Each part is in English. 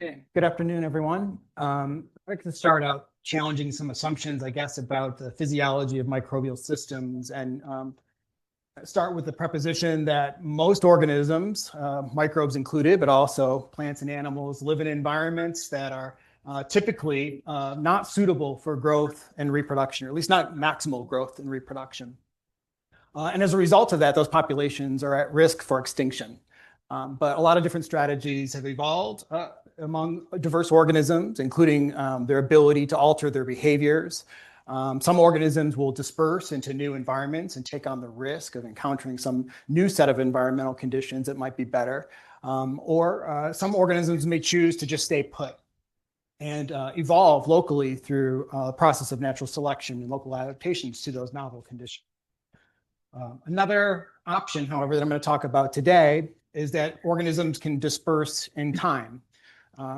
Okay. Good afternoon, everyone. I'd like to start out challenging some assumptions, I guess, about the physiology of microbial systems and start with the preposition that most organisms, microbes included, but also plants and animals, live in environments that are typically not suitable for growth and reproduction, or at least not maximal growth and reproduction. And as a result of that, those populations are at risk for extinction. But a lot of different strategies have evolved among diverse organisms, including their ability to alter their behaviors. Some organisms will disperse into new environments and take on the risk of encountering some new set of environmental conditions that might be better. Or some organisms may choose to just stay put and evolve locally through a process of natural selection and local adaptations to those novel conditions. Another option, however, that I'm going to talk about today is that organisms can disperse in time.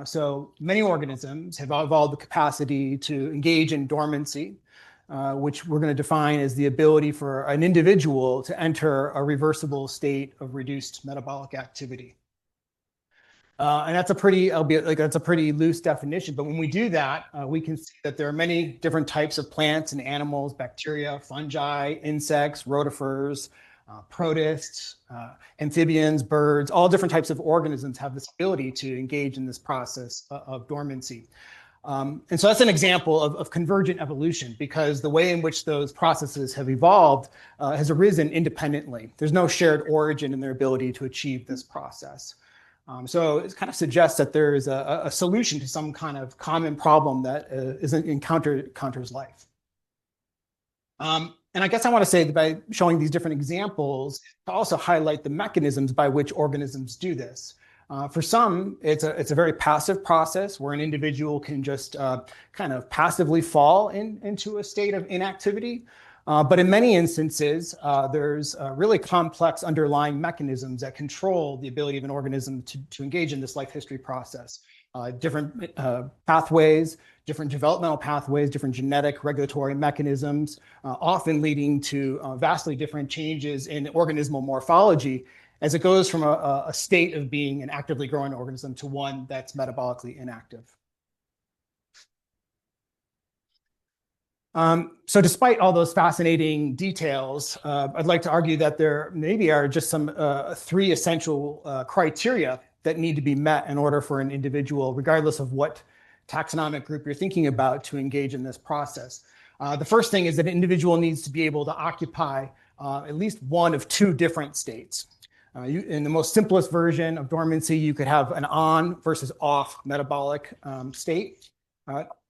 So many organisms have evolved the capacity to engage in dormancy, which we're going to define as the ability for an individual to enter a reversible state of reduced metabolic activity. And that's a pretty, that's a pretty loose definition. But when we do that, we can see that there are many different types of plants and animals, bacteria, fungi, insects, rotifers, protists, amphibians, birds, all different types of organisms have this ability to engage in this process of dormancy. And so that's an example of convergent evolution, because the way in which those processes have evolved has arisen independently. There's no shared origin in their ability to achieve this process. So it kind of suggests that there is a solution to some kind of common problem that encounters life. And I guess I want to say that by showing these different examples, to also highlight the mechanisms by which organisms do this. For some, it's a very passive process where an individual can just kind of passively fall into a state of inactivity. But in many instances, there's really complex underlying mechanisms that control the ability of an organism to engage in this life history process. Different pathways, different developmental pathways, different genetic regulatory mechanisms, often leading to vastly different changes in organismal morphology as it goes from a state of being an actively growing organism to one that's metabolically inactive. So despite all those fascinating details, I'd like to argue that there maybe are just some three essential criteria that need to be met in order for an individual, regardless of what taxonomic group you're thinking about, to engage in this process. The first thing is that an individual needs to be able to occupy at least one of two different states. In the most simplest version of dormancy, you could have an on versus off metabolic state.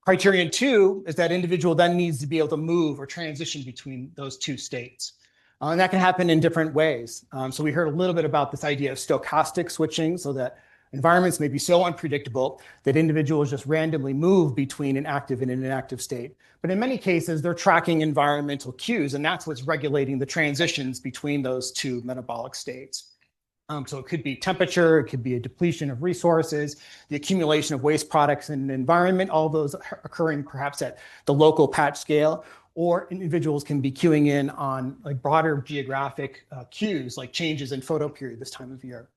Criterion two is that individual then needs to be able to move or transition between those two states. And that can happen in different ways. So we heard a little bit about this idea of stochastic switching, so that environments may be so unpredictable that individuals just randomly move between an active and an inactive state. But in many cases, they're tracking environmental cues, and that's what's regulating the transitions between those two metabolic states. So it could be temperature, it could be a depletion of resources, the accumulation of waste products in an environment, all those occurring perhaps at the local patch scale, or individuals can be cueing in on like broader geographic cues, like changes in photoperiod this time of year.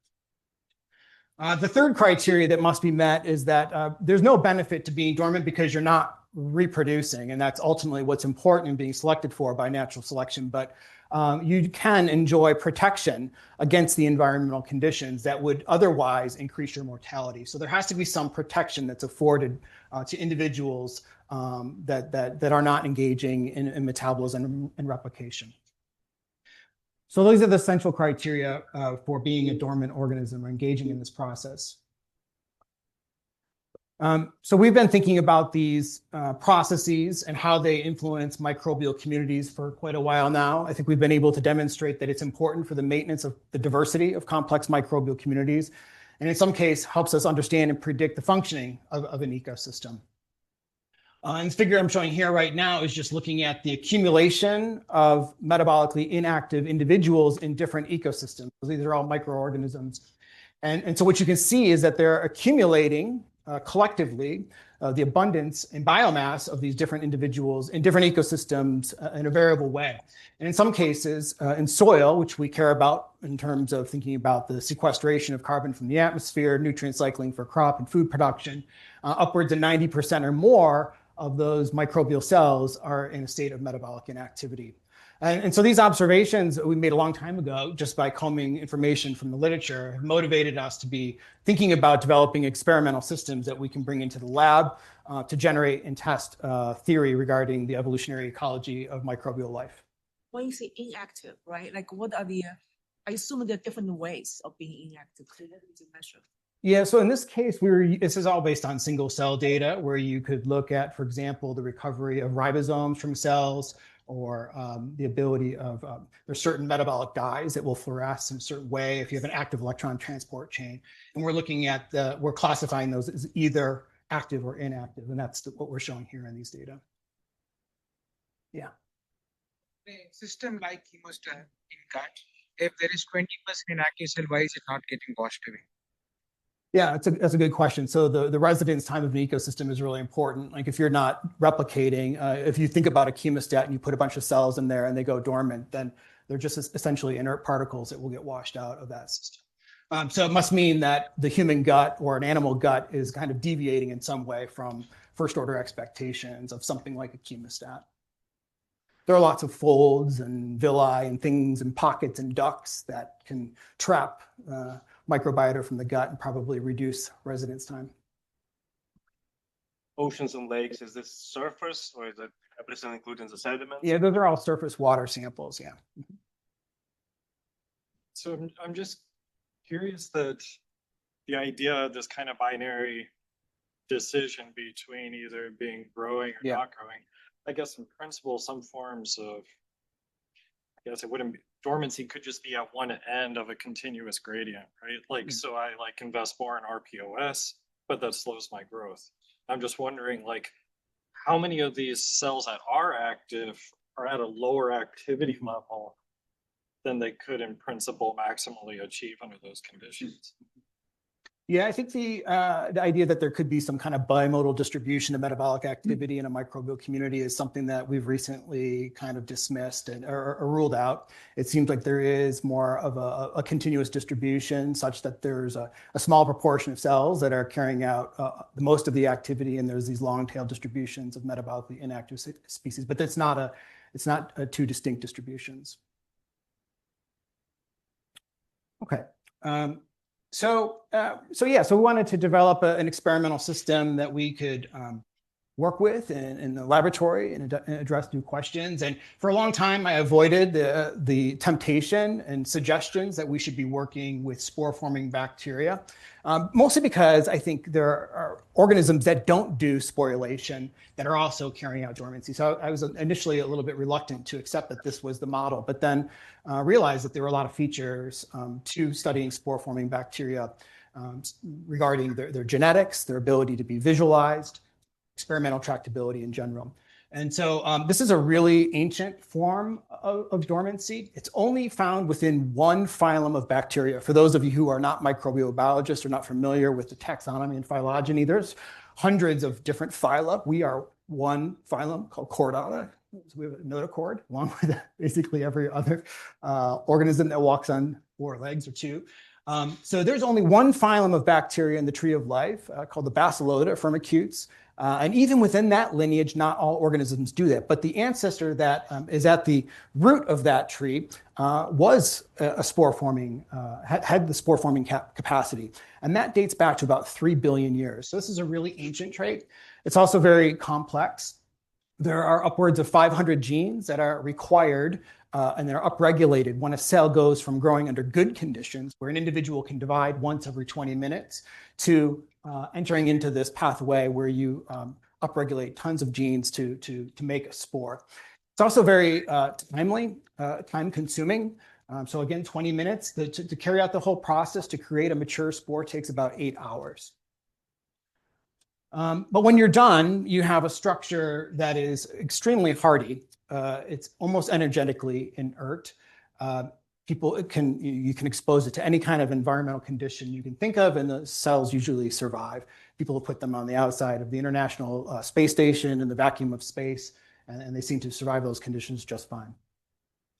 The third criteria that must be met is that there's no benefit to being dormant because you're not reproducing, and that's ultimately what's important in being selected for by natural selection. But you can enjoy protection against the environmental conditions that would otherwise increase your mortality. So there has to be some protection that's afforded to individuals that are not engaging in metabolism and replication. So those are the essential criteria for being a dormant organism or engaging in this process. So we've been thinking about these processes and how they influence microbial communities for quite a while now. I think we've been able to demonstrate that it's important for the maintenance of the diversity of complex microbial communities, and in some case helps us understand and predict the functioning of an ecosystem. And the figure I'm showing here right now is just looking at the accumulation of metabolically inactive individuals in different ecosystems. These are all microorganisms. And so what you can see is that they're accumulating collectively the abundance and biomass of these different individuals in different ecosystems in a variable way. And in some cases, in soil, which we care about in terms of thinking about the sequestration of carbon from the atmosphere, nutrient cycling for crop and food production, upwards of 90% or more of those microbial cells are in a state of metabolic inactivity. And so these observations we made a long time ago, just by combing information from the literature, have motivated us to be thinking about developing experimental systems that we can bring into the lab to generate and test theory regarding the evolutionary ecology of microbial life. When you say inactive, right? Like what are I assume there are different ways of being inactive. So what would you measure? Yeah, so in this case, this is all based on single cell data where you could look at, for example, the recovery of ribosomes from cells, or the ability of, there's certain metabolic dyes that will fluoresce in a certain way if you have an active electron transport chain. And we're looking at we're classifying those as either active or inactive. And that's what we're showing here in these data. Yeah. A system like chemostat in gut, if there is 20% inactive cell, why is it not getting washed away? Yeah, that's a good question. So the residence time of an ecosystem is really important. Like if you're not replicating, if you think about a chemostat and you put a bunch of cells in there and they go dormant, then they're just essentially inert particles that will get washed out of that system. So it must mean that the human gut or an animal gut is kind of deviating in some way from first order expectations of something like a chemostat. There are lots of folds and villi and things and pockets and ducts that can trap microbiota from the gut and probably reduce residence time. Oceans and lakes, is this surface or is it everything including the sediments? Yeah, those are all surface water samples, yeah. So I'm just curious that the idea of this kind of binary decision between either being growing or not growing, I guess in principle, some forms of, I guess it wouldn't be, dormancy could just be at one end of a continuous gradient, right? Like, so I like invest more in RPOS, but that slows my growth. I'm just wondering, like, how many of these cells that are active are at a lower activity level than they could in principle maximally achieve under those conditions? Yeah, I think the idea that there could be some kind of bimodal distribution of metabolic activity in a microbial community is something that we've recently kind of dismissed or ruled out. It seems like there is more of a continuous distribution such that there's a small proportion of cells that are carrying out most of the activity, and there's these long-tail distributions of metabolically inactive species, but it's not two distinct distributions. Okay. So we wanted to develop an experimental system that we could work with in the laboratory and address new questions. And for a long time, I avoided the temptation and suggestions that we should be working with spore-forming bacteria, mostly because I think there are organisms that don't do sporulation that are also carrying out dormancy. So I was initially a little bit reluctant to accept that this was the model, but then realized that there were a lot of features to studying spore-forming bacteria regarding their genetics, their ability to be visualized, experimental tractability in general. And so this is a really ancient form of dormancy. It's only found within one phylum of bacteria. For those of you who are not microbial biologists or not familiar with the taxonomy and phylogeny, there's hundreds of different phyla. We are one phylum called Chordata. So we have a notochord, along with basically every other organism that walks on 4 legs or 2. So there's only one phylum of bacteria in the tree of life called the Bacillota firmicutes. And even within that lineage, not all organisms do that. But the ancestor that is at the root of that tree was a spore-forming, had the spore-forming capacity. And that dates back to about 3 billion years. So this is a really ancient trait. It's also very complex. There are upwards of 500 genes that are required and they're upregulated when a cell goes from growing under good conditions, where an individual can divide once every 20 minutes, to entering into this pathway where you upregulate tons of genes to make a spore. It's also very time-consuming. So again, 20 minutes. To carry out the whole process to create a mature spore takes about 8 hours. But when you're done, you have a structure that is extremely hardy. It's almost energetically inert. you can expose it to any kind of environmental condition you can think of, and the cells usually survive. People have put them on the outside of the International Space Station in the vacuum of space, and they seem to survive those conditions just fine.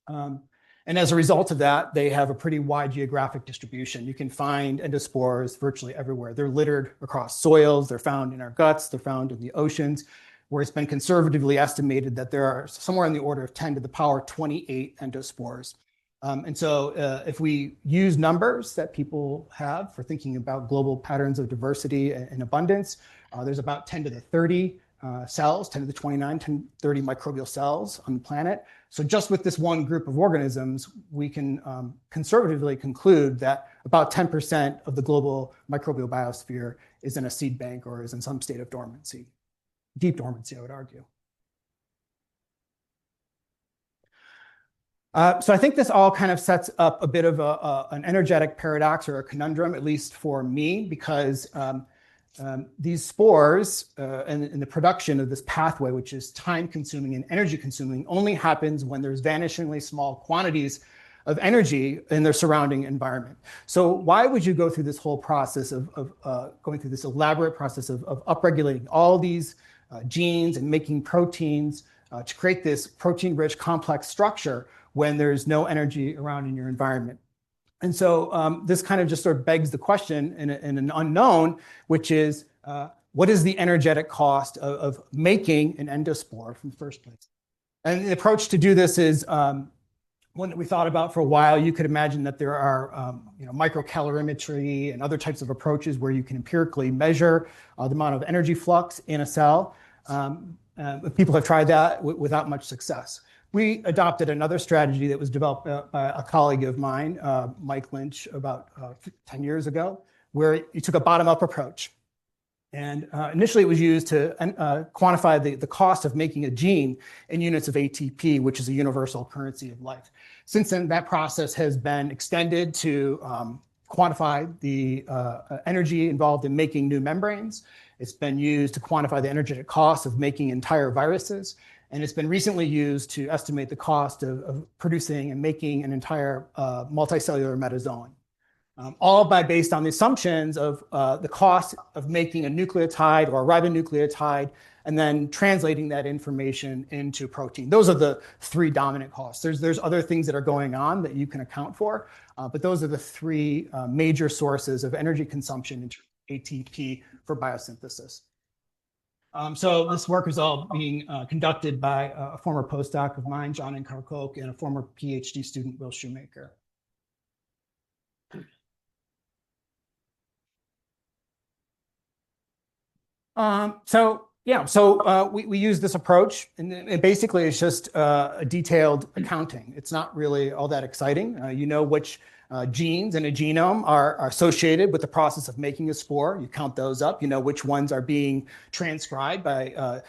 And as a result of that, they have a pretty wide geographic distribution. You can find endospores virtually everywhere. They're littered across soils. They're found in our guts. They're found in the oceans, where it's been conservatively estimated that there are somewhere in the order of 10 to the power 28 endospores. And so if we use numbers that people have for thinking about global patterns of diversity and abundance, there's about 10 to the 30 cells, 10 to the 29, 10 to 30 microbial cells on the planet. So just with this one group of organisms, we can conservatively conclude that about 10% of the global microbial biosphere is in a seed bank or is in some state of dormancy, deep dormancy, I would argue. So I think this all kind of sets up a bit of an energetic paradox or a conundrum, at least for me, because these spores and the production of this pathway, which is time-consuming and energy-consuming, only happens when there's vanishingly small quantities of energy in their surrounding environment. So why would you go through this whole process of going through this elaborate process of upregulating all these genes and making proteins to create this protein-rich complex structure when there's no energy around in your environment? And so this kind of just sort of begs the question in an unknown, which is, what is the energetic cost of making an endospore from the first place? And the approach to do this is one that we thought about for a while. You could imagine that there are microcalorimetry and other types of approaches where you can empirically measure the amount of energy flux in a cell. People have tried that without much success. We adopted another strategy that was developed by a colleague of mine, Mike Lynch, about 10 years ago, where you took a bottom-up approach. And initially it was used to quantify the cost of making a gene in units of ATP, which is a universal currency of life. Since then, that process has been extended to quantify the energy involved in making new membranes. It's been used to quantify the energetic cost of making entire viruses. And it's been recently used to estimate the cost of producing and making an entire multicellular metazoan. All based on the assumptions of the cost of making a nucleotide or a ribonucleotide and then translating that information into protein. Those are the three dominant costs. There's other things that are going on that you can account for, but those are the three major sources of energy consumption in ATP for biosynthesis. So this work is all being conducted by a former postdoc of mine, John Incarcoke, and a former PhD student, Will Shoemaker. We use this approach, and it basically is just a detailed accounting. It's not really all that exciting. You know which genes in a genome are associated with the process of making a spore. You count those up. You know which ones are being transcribed by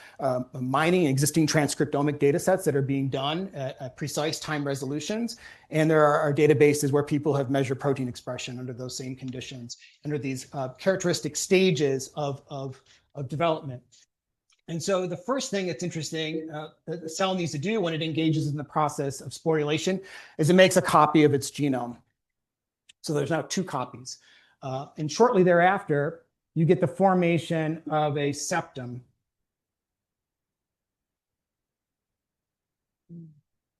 mining existing transcriptomic data sets that are being done at precise time resolutions. And there are databases where people have measured protein expression under those same conditions, under these characteristic stages of development. And so the first thing that's interesting that the cell needs to do when it engages in the process of sporulation is it makes a copy of its genome. So there's now two copies. And shortly thereafter, you get the formation of a septum.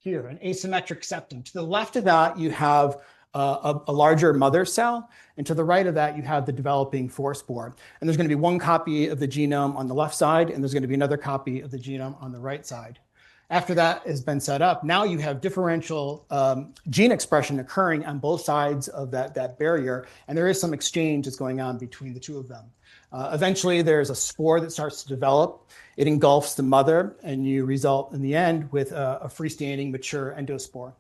Here, an asymmetric septum. To the left of that, you have a larger mother cell, and to the right of that, you have the developing forespore. And there's going to be one copy of the genome on the left side, and there's going to be another copy of the genome on the right side. After that has been set up, now you have differential gene expression occurring on both sides of that barrier, and there is some exchange that's going on between the two of them. Eventually, there's a spore that starts to develop. It engulfs the mother, and you result in the end with a freestanding mature endospore.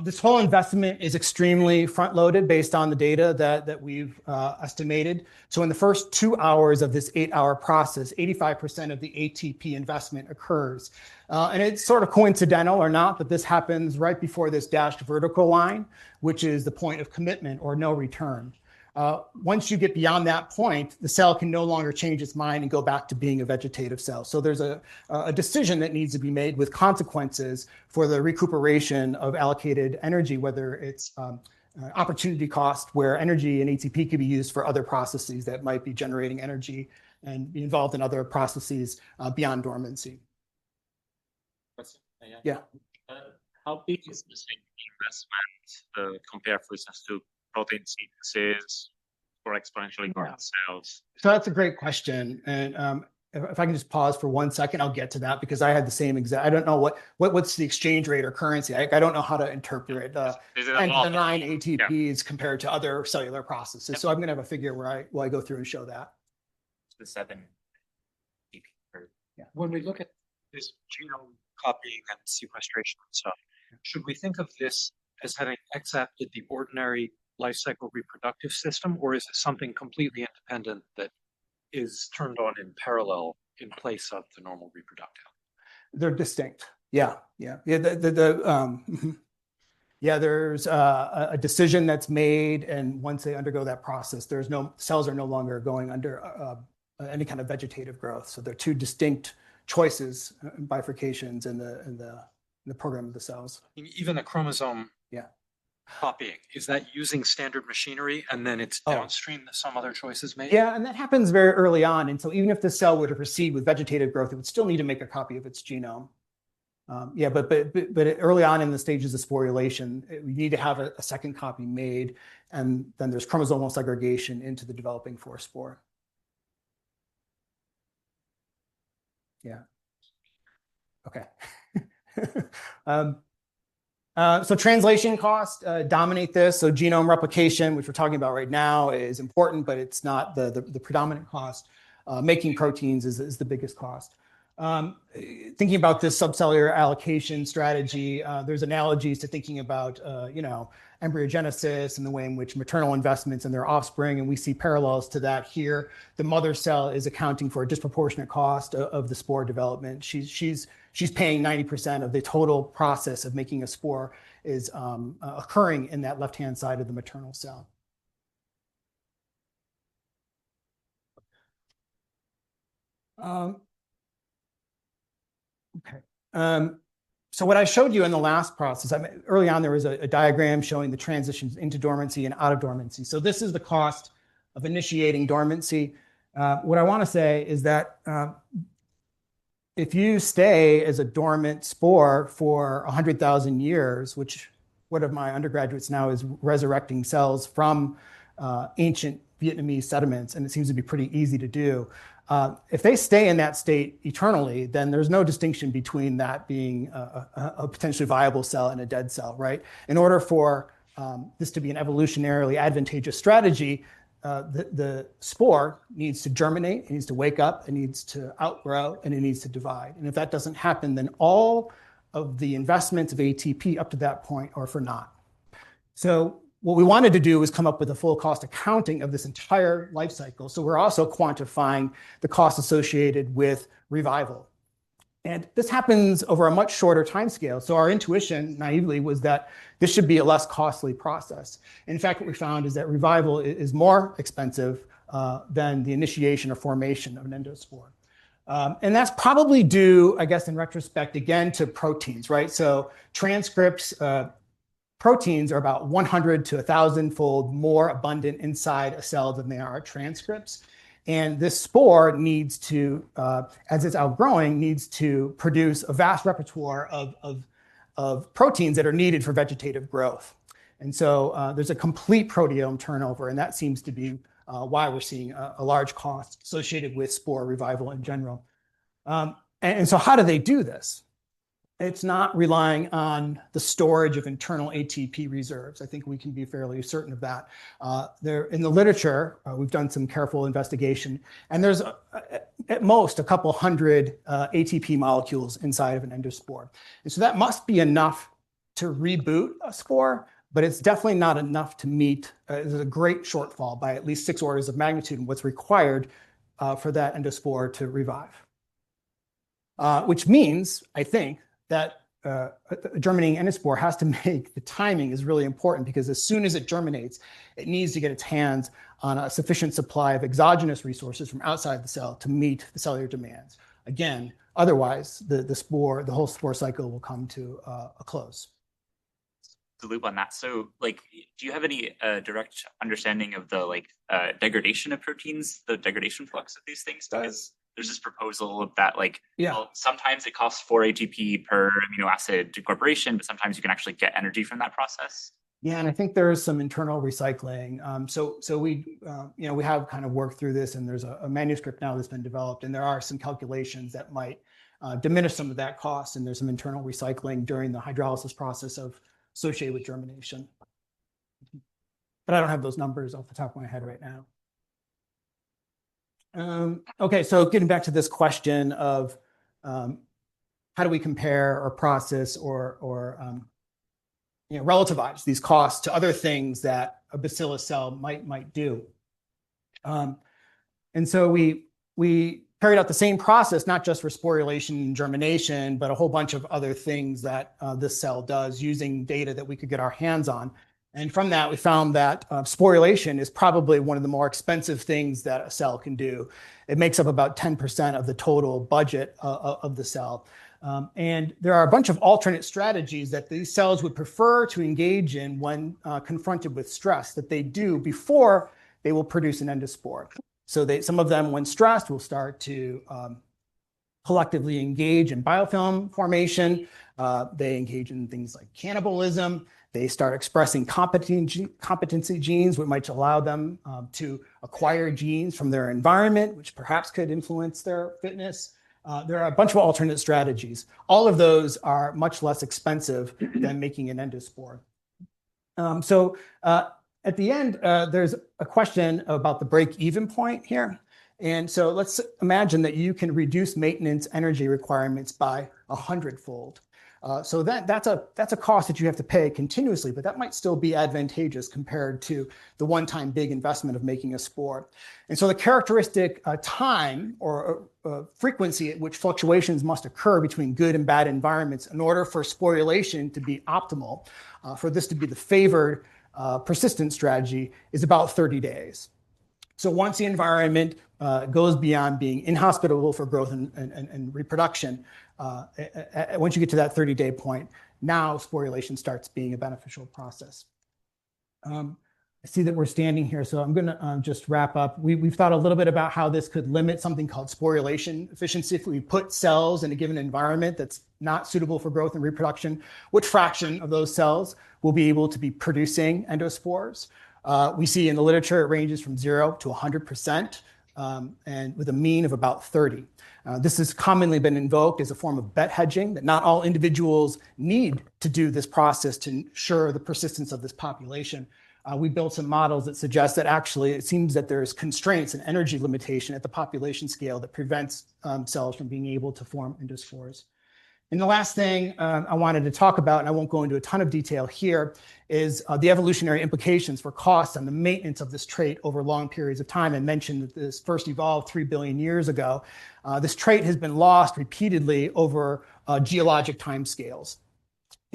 This whole investment is extremely front-loaded based on the data that we've estimated. So in the first 2 hours of this 8-hour process, 85% of the ATP investment occurs. And it's sort of coincidental or not, but this happens right before this dashed vertical line, which is the point of commitment or no return. Once you get beyond that point, the cell can no longer change its mind and go back to being a vegetative cell. So there's a decision that needs to be made with consequences for the recuperation of allocated energy, whether it's opportunity cost, where energy and ATP could be used for other processes that might be generating energy and be involved in other processes beyond dormancy. Yeah. How big is this investment compared, for instance, to protein synthesis or exponentially growing cells? So that's a great question. And if I can just pause for 1 second, I'll get to that, because I had the same exact, I don't know what's the exchange rate or currency. I don't know how to interpret the 9 ATPs compared to other cellular processes. So I'm going to have a figure where I go through and show that. The 7 ATP per. Yeah. When we look at this genome copying and sequestration and stuff, should we think of this as having accepted the ordinary life cycle reproductive system, or is it something completely independent that is turned on in parallel in place of the normal reproductive? They're distinct. Yeah. There's a decision that's made, and once they undergo that process, cells are no longer going under any kind of vegetative growth. So they're two distinct choices, bifurcations in the program of the cells. Even the chromosome copying, is that using standard machinery and then it's downstream that some other choices made? Yeah, and that happens very early on. And so even if the cell were to proceed with vegetative growth, it would still need to make a copy of its genome. But early on in the stages of sporulation, we need to have a second copy made, and then there's chromosomal segregation into the developing force spore. Yeah. Okay. So translation costs dominate this. So genome replication, which we're talking about right now, is important, but it's not the predominant cost. Making proteins is the biggest cost. Thinking about this subcellular allocation strategy, there's analogies to thinking about, embryogenesis and the way in which maternal investments in their offspring, and we see parallels to that here. The mother cell is accounting for a disproportionate cost of the spore development. She's paying 90% of the total process of making a spore is occurring in that left-hand side of the maternal cell. So what I showed you in the last process, early on there was a diagram showing the transitions into dormancy and out of dormancy. So this is the cost of initiating dormancy. What I want to say is that if you stay as a dormant spore for 100,000 years, which one of my undergraduates now is resurrecting cells from ancient Vietnamese sediments, and it seems to be pretty easy to do. If they stay in that state eternally, then there's no distinction between that being a potentially viable cell and a dead cell, right? In order for this to be an evolutionarily advantageous strategy, the spore needs to germinate, it needs to wake up, it needs to outgrow, and it needs to divide. And if that doesn't happen, then all of the investments of ATP up to that point are for naught. So what we wanted to do was come up with a full cost accounting of this entire life cycle. So we're also quantifying the cost associated with revival. And this happens over a much shorter time scale. So our intuition, naively, was that this should be a less costly process. In fact, what we found is that revival is more expensive than the initiation or formation of an endospore. And that's probably due, I guess, in retrospect, again, to proteins, right? So transcripts, proteins are about 100 to 1,000-fold more abundant inside a cell than they are transcripts. And this spore needs to, as it's outgrowing, needs to produce a vast repertoire of proteins that are needed for vegetative growth. And so there's a complete proteome turnover, and that seems to be why we're seeing a large cost associated with spore revival in general. And so how do they do this? It's not relying on the storage of internal ATP reserves. I think we can be fairly certain of that. In the literature, we've done some careful investigation, and there's at most a couple hundred ATP molecules inside of an endospore. And so that must be enough to reboot a spore, but it's definitely not enough to meet, there's a great shortfall by at least 6 orders of magnitude in what's required for that endospore to revive. Which means, I think, that a germinating endospore has to make, the timing is really important, because as soon as it germinates, it needs to get its hands on a sufficient supply of exogenous resources from outside the cell to meet the cellular demands. Again, otherwise, the whole spore cycle will come to a close. The loop on that. So, like, do you have any direct understanding of the degradation of proteins, the degradation flux of these things? Because there's this proposal of that, well, sometimes it costs 4 ATP per amino acid incorporation, but sometimes you can actually get energy from that process. Yeah, and I think there is some internal recycling. So we, we have kind of worked through this, and there's a manuscript now that's been developed, and there are some calculations that might diminish some of that cost, and there's some internal recycling during the hydrolysis process associated with germination. But I don't have those numbers off the top of my head right now. Okay, so getting back to this question of how do we compare or process or relativize these costs to other things that a bacillus cell might do. And so we carried out the same process, not just for sporulation and germination, but a whole bunch of other things that this cell does using data that we could get our hands on. And from that, we found that sporulation is probably one of the more expensive things that a cell can do. It makes up about 10% of the total budget of the cell. And there are a bunch of alternate strategies that these cells would prefer to engage in when confronted with stress that they do before they will produce an endospore. So some of them, when stressed, will start to collectively engage in biofilm formation. They engage in things like cannibalism. They start expressing competency genes, which might allow them to acquire genes from their environment, which perhaps could influence their fitness. There are a bunch of alternate strategies. All of those are much less expensive than making an endospore. At the end, there's a question about the break-even point here. And so let's imagine that you can reduce maintenance energy requirements by 100-fold. So that's a cost that you have to pay continuously, but that might still be advantageous compared to the one-time big investment of making a spore. And so the characteristic time or frequency at which fluctuations must occur between good and bad environments in order for sporulation to be optimal, for this to be the favored persistent strategy, is about 30 days. So once the environment goes beyond being inhospitable for growth and reproduction, once you get to that 30-day point, now sporulation starts being a beneficial process. I see that we're standing here, so I'm going to just wrap up. We've thought a little bit about how this could limit something called sporulation efficiency. If we put cells in a given environment that's not suitable for growth and reproduction, what fraction of those cells will be able to be producing endospores? We see in the literature it ranges from 0 to 100%, and with a mean of about 30. This has commonly been invoked as a form of bet hedging, that not all individuals need to do this process to ensure the persistence of this population. We built some models that suggest that actually it seems that there's constraints and energy limitation at the population scale that prevents cells from being able to form endospores. And the last thing I wanted to talk about, and I won't go into a ton of detail here, is the evolutionary implications for costs and the maintenance of this trait over long periods of time. I mentioned that this first evolved 3 billion years ago. This trait has been lost repeatedly over geologic timescales.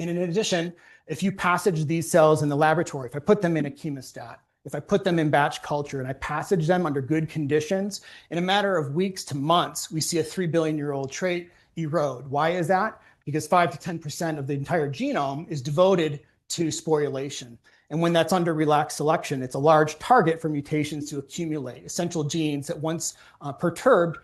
And in addition, if you passage these cells in the laboratory, if I put them in a chemostat, if I put them in batch culture and I passage them under good conditions, in a matter of weeks to months, we see a 3 billion-year-old trait erode. Why is that? Because 5 to 10% of the entire genome is devoted to sporulation. And when that's under relaxed selection, it's a large target for mutations to accumulate. Essential genes that once perturbed,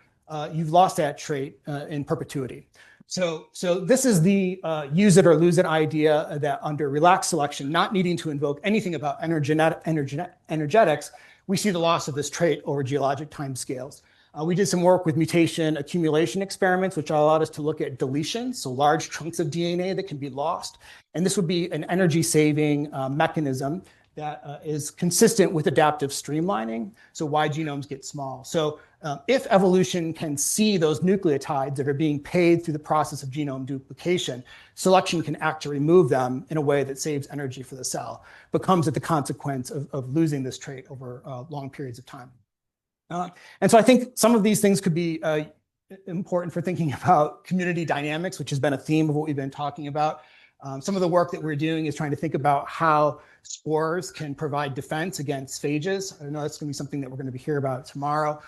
you've lost that trait in perpetuity. So this is the use it or lose it idea that under relaxed selection, not needing to invoke anything about energetics, we see the loss of this trait over geologic timescales. We did some work with mutation accumulation experiments, which allowed us to look at deletions, so large chunks of DNA that can be lost. And this would be an energy-saving mechanism that is consistent with adaptive streamlining, so why genomes get small. So if evolution can see those nucleotides that are being paid through the process of genome duplication, selection can act to remove them in a way that saves energy for the cell, but comes at the consequence of losing this trait over long periods of time. And so I think some of these things could be important for thinking about community dynamics, which has been a theme of what we've been talking about. Some of the work that we're doing is trying to think about how spores can provide defense against phages. I know that's going to be something that we're going to hear about tomorrow.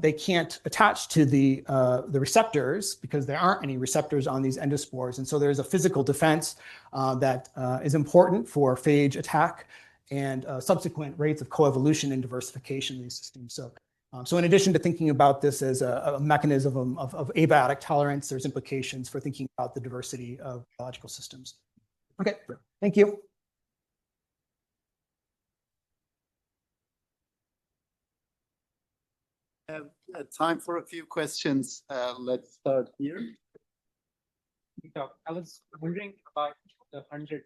They can't attach to the receptors because there aren't any receptors on these endospores. And so there's a physical defense that is important for phage attack and subsequent rates of coevolution and diversification in these systems. So in addition to thinking about this as a mechanism of abiotic tolerance, there's implications for thinking about the diversity of biological systems. Okay, thank you. Have time for a few questions. Let's start here. I was wondering about the 100.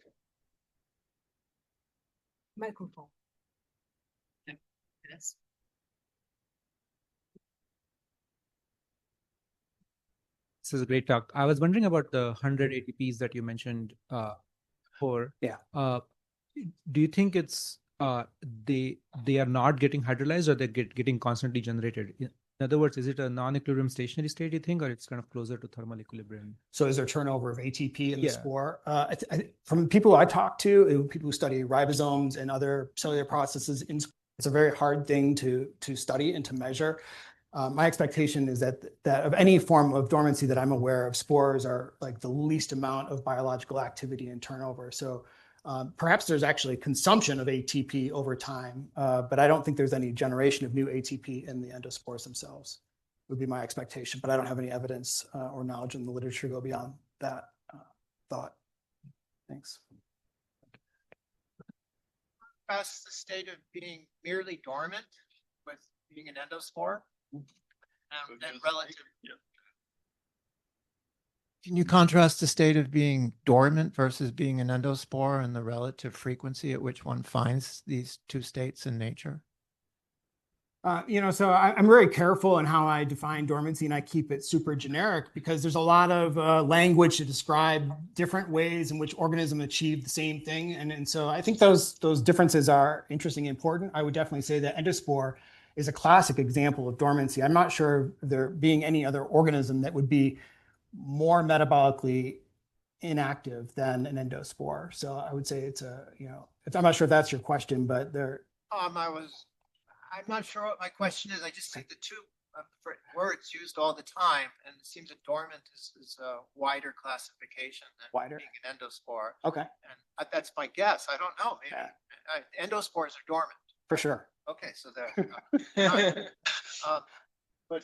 Microphone. Yes. This is a great talk. I was wondering about the 100 ATPs that you mentioned before. Yeah. Do you think it's they are not getting hydrolyzed, or they're getting constantly generated? In other words, is it a non-equilibrium stationary state, you think, or it's kind of closer to thermal equilibrium? So is there turnover of ATP in the spore? From people I talk to, people who study ribosomes and other cellular processes, it's a very hard thing to study and to measure. My expectation is that of any form of dormancy that I'm aware of, spores are like the least amount of biological activity and turnover. So perhaps there's actually consumption of ATP over time, but I don't think there's any generation of new ATP in the endospores themselves, would be my expectation. But I don't have any evidence or knowledge in the literature to go beyond that thought. Thanks. Past the state of being merely dormant with being an endospore? And relative. Can you contrast the state of being dormant versus being an endospore and the relative frequency at which one finds these two states in nature? So I'm very careful in how I define dormancy, and I keep it super generic because there's a lot of language to describe different ways in which organisms achieve the same thing. And so I think those differences are interesting and important. I would definitely say that endospore is a classic example of dormancy. I'm not sure there being any other organism that would be more metabolically inactive than an endospore. So I would say it's I'm not sure if that's your question, but there. I'm not sure what my question is. I just think the two words used all the time, and it seems that dormant is a wider classification than being an endospore. Okay. And that's my guess. I don't know. Maybe endospores are dormant. For sure. Okay, so there. But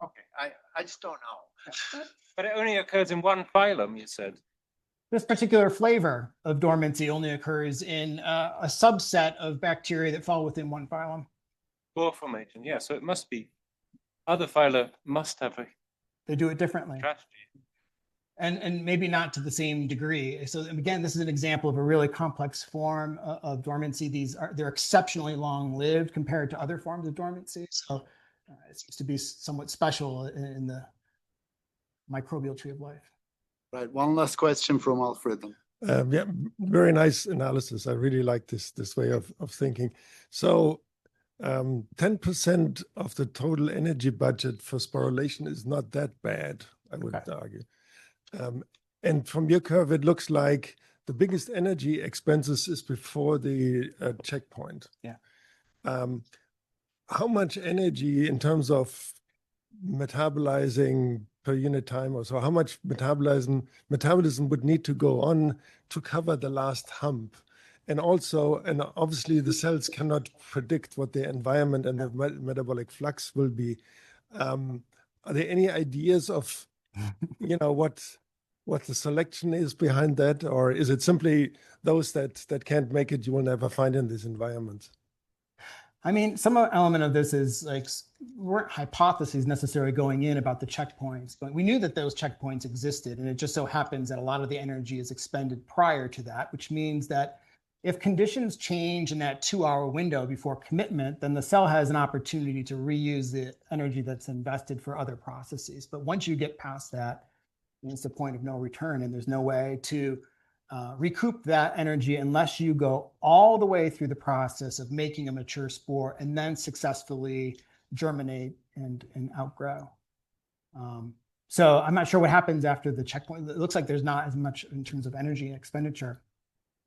okay, I just don't know. But it only occurs in one phylum, you said. This particular flavor of dormancy only occurs in a subset of bacteria that fall within one phylum. Spore formation, yeah. So it must be other phyla must have a. They do it differently. Strategy. And maybe not to the same degree. So again, this is an example of a really complex form of dormancy. They're exceptionally long-lived compared to other forms of dormancy. So it seems to be somewhat special in the microbial tree of life. Right. One last question from Alfred. Yeah, very nice analysis. I really like this way of thinking. So 10% of the total energy budget for sporulation is not that bad, I would argue. And from your curve, it looks like the biggest energy expenses is before the checkpoint. Yeah. How much energy in terms of metabolizing per unit time, or so how much metabolism would need to go on to cover the last hump? And also, and obviously the cells cannot predict what the environment and the metabolic flux will be. Are there any ideas of what the selection is behind that, or is it simply those that can't make it you will never find in this environment? I mean, some element of this is like weren't hypotheses necessarily going in about the checkpoints, but we knew that those checkpoints existed, and it just so happens that a lot of the energy is expended prior to that, which means that if conditions change in that 2-hour window before commitment, then the cell has an opportunity to reuse the energy that's invested for other processes. But once you get past that, it's the point of no return, and there's no way to recoup that energy unless you go all the way through the process of making a mature spore and then successfully germinate and outgrow. So I'm not sure what happens after the checkpoint. It looks like there's not as much in terms of energy expenditure.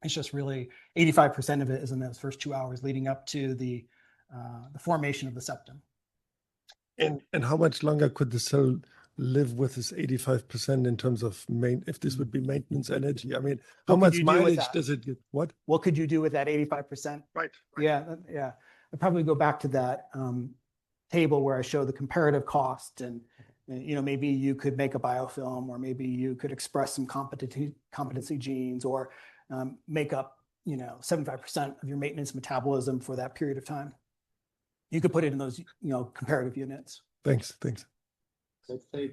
It's just really 85% of it is in those first 2 hours leading up to the formation of the septum. And how much longer could the cell live with this 85% in terms of if this would be maintenance energy? I mean, how What could much you do with mileage that? does it get? What? What could you do with that 85%? Right. Yeah, yeah. I'd probably go back to that table where I show the comparative cost, and maybe you could make a biofilm, or maybe you could express some competency genes, or make up 75% of your maintenance metabolism for that period of time. You could put it in those comparative units. Thanks. Let's say